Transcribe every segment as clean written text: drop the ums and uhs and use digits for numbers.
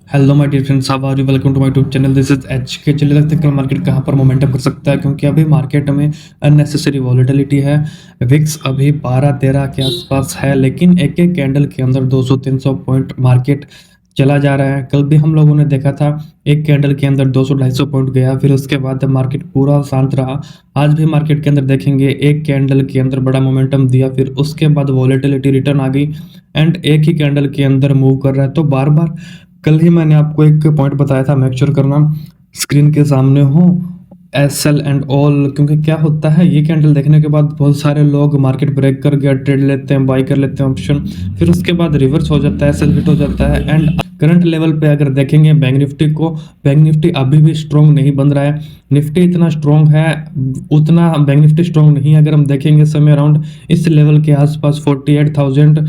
Hello my dear friends, how are you? Welcome to my YouTube channel. This is H K. चलिए देखते हैं कल market कहाँ पर मोमेंटम कर सकता है, क्योंकि अभी मार्केट में अननेसेसरी वॉलेटिलिटी है। विक्स अभी 12-13 के आसपास है, लेकिन एक एक कैंडल के अंदर 200-300 पॉइंट मार्केट चला जा रहा है। कल भी हम लोगों ने देखा था एक कैंडल के अंदर 200-250 पॉइंट गया, फिर उसके बाद मार्केट पूरा शांत रहा। आज भी मार्केट के अंदर देखेंगे एक कैंडल के अंदर बड़ा मोमेंटम दिया, फिर उसके बाद वॉलेटिलिटी रिटर्न आ गई एंड एक ही कैंडल के अंदर मूव कर रहा है। तो बार बार कल ही मैंने आपको एक पॉइंट बताया था, मेक श्योर करना स्क्रीन के सामने हो एस एल एंड ऑल। क्योंकि क्या होता है, ये कैंडल देखने के बाद बहुत सारे लोग मार्केट ब्रेक कर गया ट्रेड लेते हैं, बाई कर लेते हैं ऑप्शन, फिर उसके बाद रिवर्स हो जाता है, सेल हिट हो जाता है। एंड करंट लेवल पे अगर देखेंगे बैंक निफ्टी को, बैंक निफ्टी अभी भी स्ट्रॉन्ग नहीं बन रहा है। निफ्टी इतना स्ट्रॉन्ग है, उतना बैंक निफ्टी स्ट्रॉन्ग नहीं है। अगर हम देखेंगे समय अराउंड इस लेवल के आसपास 48,000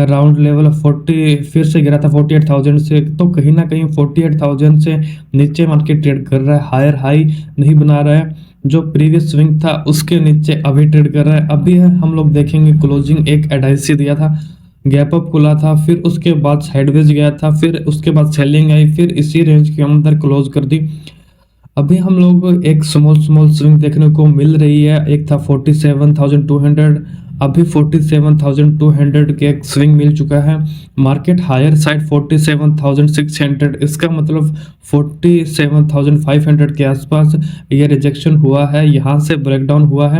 राउंड लेवल 40 फिर से गिरा था 48,000 से, तो कहीं ना कहीं 48,000 से नीचे मार्केट ट्रेड कर रहा है। हायर हाई नहीं बना रहा है, जो प्रीवियस स्विंग था उसके नीचे अभी ट्रेड कर रहा है। अभी हम लोग देखेंगे क्लोजिंग एक एडआईसी दिया था, गैप अप खुला था, फिर उसके बाद साइडवेज गया था, फिर उसके बाद सेलिंग आई, फिर इसी रेंज के अंदर क्लोज कर दी। अभी हम लोग एक स्मॉल स्मॉल स्विंग देखने को मिल रही है। एक था 47,200, अभी 47,200 के एक स्विंग मिल चुका है। मार्केट हायर साइड 47,600, इसका मतलब 47,500 के आसपास ये रिजेक्शन हुआ है, यहाँ से ब्रेकडाउन हुआ है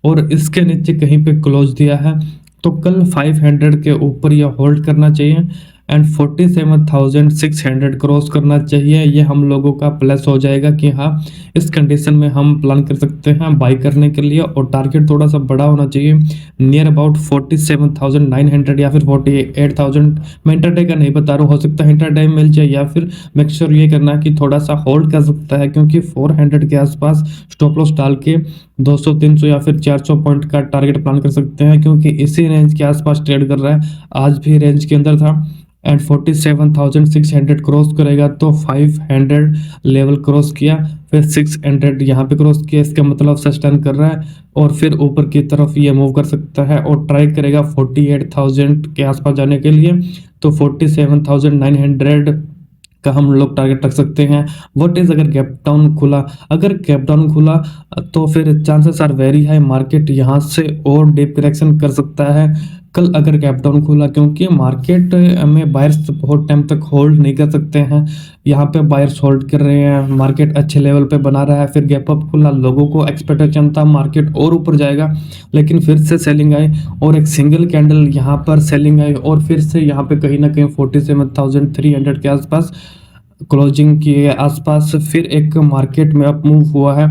और इसके नीचे कहीं पे क्लोज दिया है। तो कल 500 के ऊपर यह होल्ड करना चाहिए एंड 47,600 क्रॉस करना चाहिए। ये हम लोगों का प्लस हो जाएगा कि हाँ, इस कंडीशन में हम प्लान कर सकते हैं बाई करने के लिए। और टारगेट थोड़ा सा बड़ा होना चाहिए, नियर अबाउट 47,900 या फिर 48,000। मैं इंटरडे का नहीं बता रहा हूँ, हो सकता है इंटरडे मिल जाए, या फिर मेक श्योर ये करना कि थोड़ा सा होल्ड कर सकता है, क्योंकि 400 के आसपास स्टॉप लॉस डाल के 200-300 या फिर 400 पॉइंट का टारगेट प्लान कर सकते हैं, क्योंकि इसी रेंज के आसपास ट्रेड कर रहा है। आज भी रेंज के अंदर था एंड 47,600 क्रॉस करेगा तो 500 लेवल क्रॉस किया, फिर 600 यहाँ पे क्रॉस किया, इसका मतलब सस्टेन कर रहा है और फिर ऊपर की तरफ ये मूव कर सकता है और ट्राई करेगा 48,000 के आसपास जाने के लिए। तो 47,900 का हम लोग टारगेट रख सकते हैं। व्हाट इज अगर गैप डाउन खुला, अगर गैप डाउन खुला तो फिर chances are very high market यहाँ से और डीप करेक्शन कर सकता है कल अगर गैप डाउन खुला, क्योंकि मार्केट में बायर्स बहुत टाइम तक होल्ड नहीं कर सकते हैं। यहाँ पे बायर्स होल्ड कर रहे हैं, मार्केट अच्छे लेवल पे बना रहा है, फिर गैप अप खुला, लोगों को एक्सपेक्टेशन था मार्केट और ऊपर जाएगा, लेकिन फिर से सेलिंग आई और एक सिंगल कैंडल यहाँ पर सेलिंग आई और फिर से यहाँ पे कहीं ना कहीं 47,300 के आसपास क्लोजिंग के आसपास फिर एक मार्केट में अप मूव हुआ है।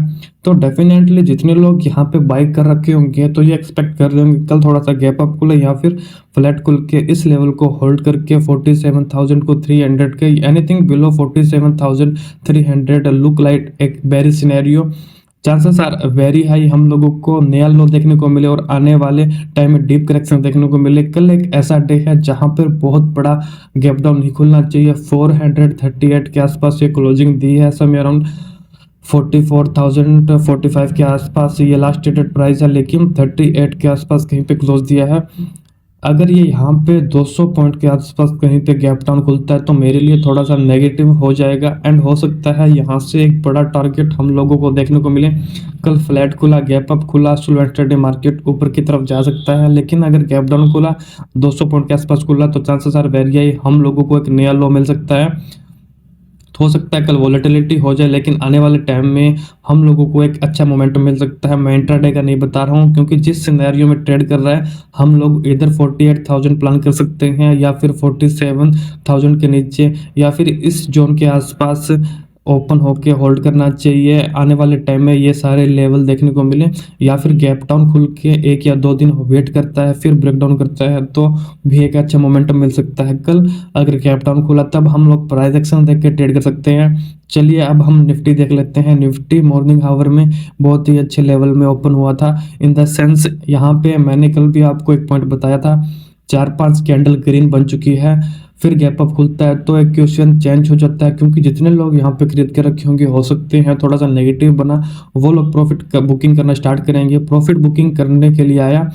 तो डेफिनेटली जितने लोग यहाँ पे बाई कर रखे होंगे तो ये एक्सपेक्ट कर रहे होंगे कल थोड़ा सा गैप अप खुले या फिर फ्लैट खुल के इस लेवल को होल्ड करके 47,000 को 300 के एनीथिंग बिलो 47,300 लुक लाइक एक बेरी scenario. Chances are very high हम लोगों को नया लो देखने को मिले और आने वाले टाइम में डीप करेक्शन देखने को मिले। कल एक ऐसा डे है जहां पर बहुत बड़ा गैप डाउन नहीं खुलना चाहिए। 438 के आसपास ये क्लोजिंग दी है, समय अराउंड 44,045 के आसपास ये लास्ट ट्रेडेड प्राइस है, लेकिन 38 के आसपास कहीं पे क्लोज दिया है। अगर ये यहाँ पे 200 पॉइंट के आसपास कहीं पे गैप डाउन खुलता है तो मेरे लिए थोड़ा सा नेगेटिव हो जाएगा एंड हो सकता है यहाँ से एक बड़ा टारगेट हम लोगों को देखने को मिले। कल फ्लैट खुला, गैप अप खुला, स्लो इंट्राडे मार्केट ऊपर की तरफ जा सकता है, लेकिन अगर गैप डाउन खुला 200 पॉइंट के आसपास खुला तो चांसेस आर वेरी हाई हम लोगों को एक नया लो मिल सकता है। हो सकता है कल वॉलेटिलिटी हो जाए, लेकिन आने वाले टाइम में हम लोगों को एक अच्छा मोमेंटम मिल सकता है। मैं इंट्राडे का नहीं बता रहा हूँ, क्योंकि जिस सिनेरियो में ट्रेड कर रहा है हम लोग इधर 48,000 प्लान कर सकते हैं या फिर 47,000 के नीचे या फिर इस जोन के आसपास ओपन होके होल्ड करना चाहिए। आने वाले टाइम में ये सारे लेवल देखने को मिले, या फिर गैप डाउन खुल के 1 या 2 दिन वेट करता है फिर ब्रेक डाउन करता है तो भी एक अच्छा मोमेंटम मिल सकता है। कल अगर गैप डाउन खुला तब हम लोग प्राइस एक्शन देख के ट्रेड कर सकते हैं। चलिए अब हम निफ्टी देख लेते हैं। निफ्टी मॉर्निंग आवर में बहुत ही अच्छे लेवल में ओपन हुआ था, इन द सेंस यहाँ पे मैंने कल भी आपको एक पॉइंट बताया था, 4-5 कैंडल ग्रीन बन चुकी है, फिर गैप अप खुलता है तो एक क्वेश्चन चेंज हो जाता है, क्योंकि जितने लोग यहाँ पे खरीद के रखे होंगे हो सकते हैं थोड़ा सा नेगेटिव बना, वो लोग प्रॉफिट का बुकिंग करना स्टार्ट करेंगे। प्रॉफिट बुकिंग करने के लिए आया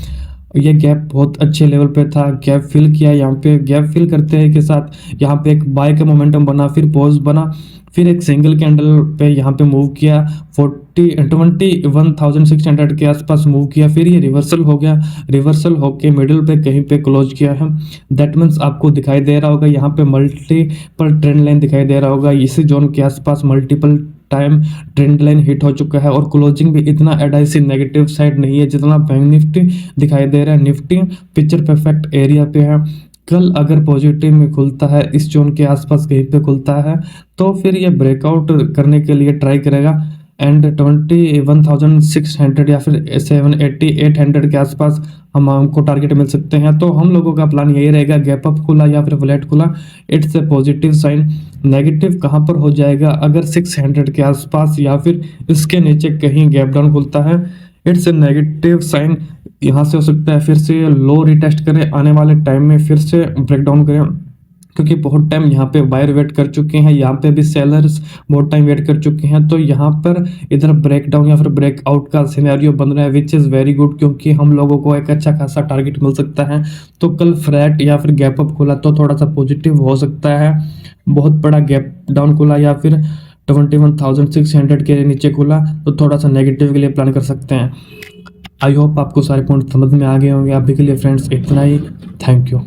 ये गैप बहुत अच्छे लेवल पे था, गैप फिल किया। यहाँ पे गैप फिल करते हैं के साथ यहाँ पे एक बाय का मोमेंटम बना, फिर पॉज बना, फिर एक सिंगल कैंडल पे यहाँ पे मूव किया, 21,600 के आसपास मूव किया, फिर ये रिवर्सल हो गया, रिवर्सल होके मिडिल पे कहीं पे क्लोज किया है। दैट मीन्स आपको दिखाई दे रहा होगा यहाँ पे मल्टीपल ट्रेंड लाइन दिखाई दे रहा होगा, इसी जोन के आसपास multiple time trend line hit हो चुका है और क्लोजिंग भी इतना एडाइसी नेगेटिव साइड नहीं है जितना बैंक निफ्टी दिखाई दे रहा है। निफ्टी पिक्चर परफेक्ट एरिया पे है। कल अगर पॉजिटिव में खुलता है, इस जोन के आसपास कहीं पे खुलता है, तो फिर ये ब्रेकआउट करने के लिए ट्राई करेगा एंड 21,600 या फिर 780 800 के आसपास हमको टारगेट मिल सकते हैं। तो हम लोगों का प्लान यही रहेगा, गैप अप खुला या फिर फ्लैट खुला, it's a positive sign. Negative कहाँ पर हो जाएगा, अगर 600 के आसपास या फिर इसके नीचे कहीं गैप डाउन खुलता है, इट्स ए नेगेटिव साइन। यहाँ से हो सकता है फिर से लो रिटेस्ट करें, आने वाले टाइम में फिर से ब्रेकडाउन करें, क्योंकि बहुत टाइम यहाँ पे बायर वेट कर चुके हैं, यहाँ पे भी सेलर्स बहुत टाइम वेट कर चुके हैं। तो यहाँ पर इधर ब्रेकडाउन या फिर ब्रेकआउट का सिनेरियो बन रहा है, विच इज़ वेरी गुड, क्योंकि हम लोगों को एक अच्छा खासा टारगेट मिल सकता है। तो कल फ्लैट या फिर गैप अप खुला तो थोड़ा सा पॉजिटिव हो सकता है, बहुत बड़ा गैप डाउन खुला या फिर 21,600 के नीचे खुला तो थोड़ा सा नेगेटिव के लिए प्लान कर सकते हैं। आई होप आपको सारे पॉइंट समझ में आ गए होंगे। अभी के लिए फ्रेंड्स इतना ही, थैंक यू।